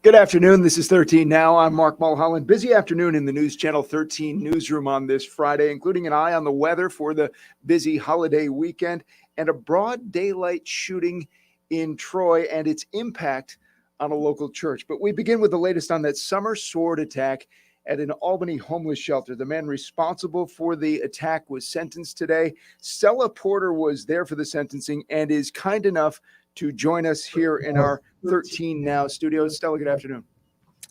Good afternoon. This is 13 Now. I'm Mark Mulholland. Busy afternoon in the News Channel 13 newsroom on this Friday, including an eye on the weather for the busy holiday weekend and a broad daylight shooting in Troy and its impact on a local church. But we begin with the latest on that summer sword attack at an Albany homeless shelter. The man responsible for the attack was sentenced today. Stella Porter was there for the sentencing and is kind enough to join us here in our 13 Now studios. Stella, good afternoon.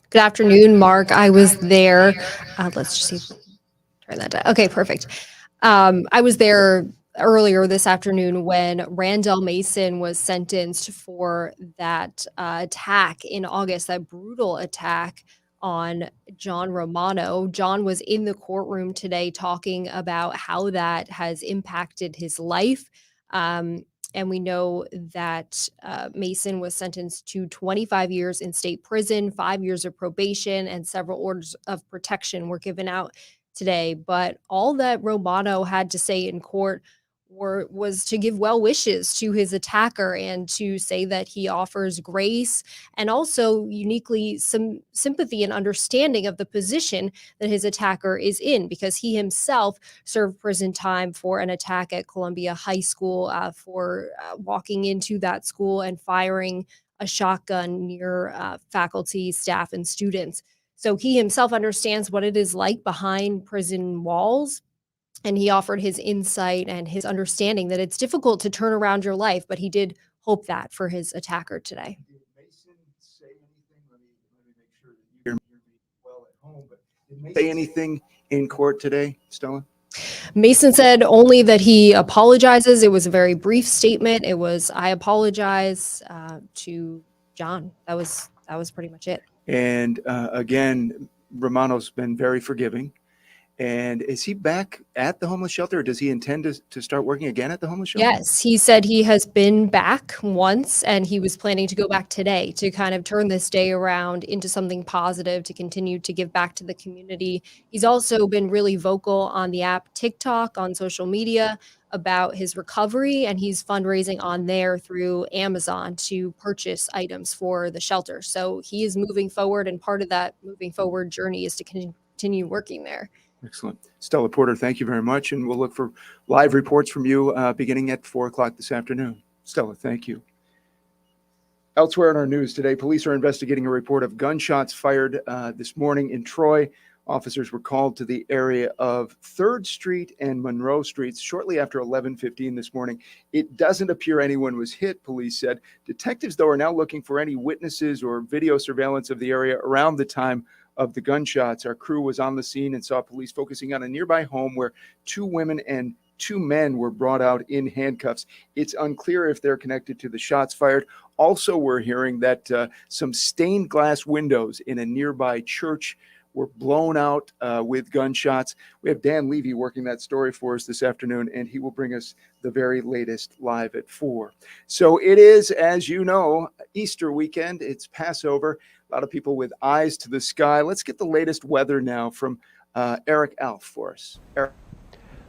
Good afternoon, Mark. I was there. Let's just see. Turn that down. Okay, perfect. I was there earlier this afternoon when Randall Mason was sentenced for that attack in August, that brutal attack on John Romano. John was in the courtroom today talking about how that has impacted his life. And we know that Mason was sentenced to 25 years in state prison, 5 years of probation, and several orders of protection were given out today. But all that Romano had to say in court was to give well wishes to his attacker and to say that he offers grace and also uniquely some sympathy and understanding of the position that his attacker is in, because he himself served prison time for an attack at Columbia High School for walking into that school and firing a shotgun near faculty, staff, and students. So he himself understands what it is like behind prison walls. And he offered his insight and his understanding that it's difficult to turn around your life, but he did hope that for his attacker today. Did Mason say anything? Let me make sure that you hear me well at home. But did Mason say anything in court today, Stella? Mason said only that he apologizes. It was a very brief statement. It was, "I apologize to John." That was pretty much it. And again, Romano's been very forgiving. And is he back at the homeless shelter, or does he intend to start working again at the homeless shelter? Yes, he said he has been back once, and he was planning to go back today to kind of turn this day around into something positive, to continue to give back to the community. He's also been really vocal on the app TikTok, on social media, about his recovery, and he's fundraising on there through Amazon to purchase items for the shelter. So he is moving forward, and part of that moving forward journey is to continue working there. Excellent. Stella Porter, thank you very much. And we'll look for live reports from you beginning at 4 o'clock this afternoon. Stella, thank you. Elsewhere in our news today, police are investigating a report of gunshots fired this morning in Troy. Officers were called to the area of 3rd Street and Monroe Streets shortly after 11:15 this morning. It doesn't appear anyone was hit, police said. Detectives, though, are now looking for any witnesses or video surveillance of the area around the time of the gunshots. Our crew was on the scene and saw police focusing on a nearby home where 2 women and 2 men were brought out in handcuffs. It's unclear if they're connected to the shots fired. Also, we're hearing that some stained glass windows in a nearby church were blown out with gunshots. We have Dan Levy working that story for us this afternoon, and he will bring us the very latest live at 4. So it is, as you know, Easter weekend. It's Passover. A lot of people with eyes to the sky. Let's get the latest weather now from Eric Alf for us. Eric.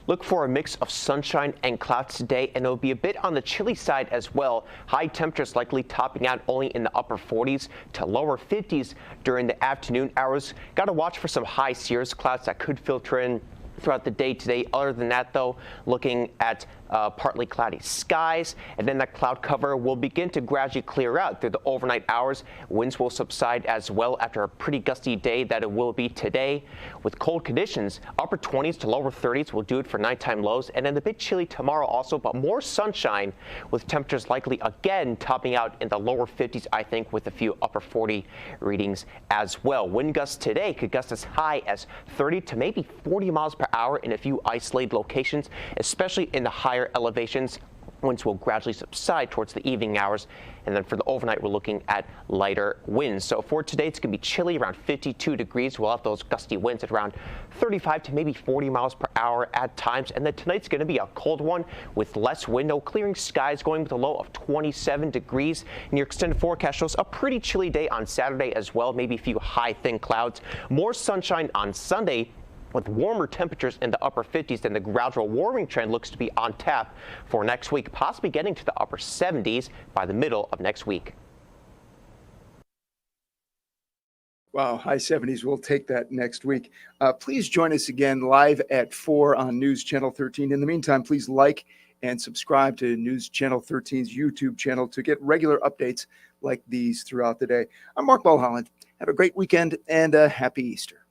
Look for a mix of sunshine and clouds today, and it'll be a bit on the chilly side as well. High temperatures likely topping out only in the upper 40s to lower 50s during the afternoon hours. Got to watch for some high cirrus clouds that could filter in throughout the day today. Other than that, though, looking at partly cloudy skies, and then that cloud cover will begin to gradually clear out through the overnight hours. Winds will subside as well after a pretty gusty day that it will be today. With cold conditions, upper 20s to lower 30s will do it for nighttime lows, and then a bit chilly tomorrow also, but more sunshine with temperatures likely again topping out in the lower 50s, I think, with a few upper 40 readings as well. Wind gusts today could gust as high as 30 to maybe 40 miles per hour in a few isolated locations, especially in the higher elevations. Winds will gradually subside towards the evening hours, and then for the overnight, we're looking at lighter winds. So for today, it's going to be chilly, around 52 degrees. We'll have those gusty winds at around 35 to maybe 40 miles per hour at times. And then tonight's going to be a cold one with less wind, no clearing skies, going with a low of 27 degrees. And your extended forecast shows a pretty chilly day on Saturday as well, maybe a few high, thin clouds. More sunshine on Sunday, with warmer temperatures in the upper 50s, then the gradual warming trend looks to be on tap for next week, possibly getting to the upper 70s by the middle of next week. Wow, high 70s. We'll take that next week. Please join us again live at 4 on News Channel 13. In the meantime, please like and subscribe to News Channel 13's YouTube channel to get regular updates like these throughout the day. I'm Mark Mulholland. Have a great weekend and a happy Easter.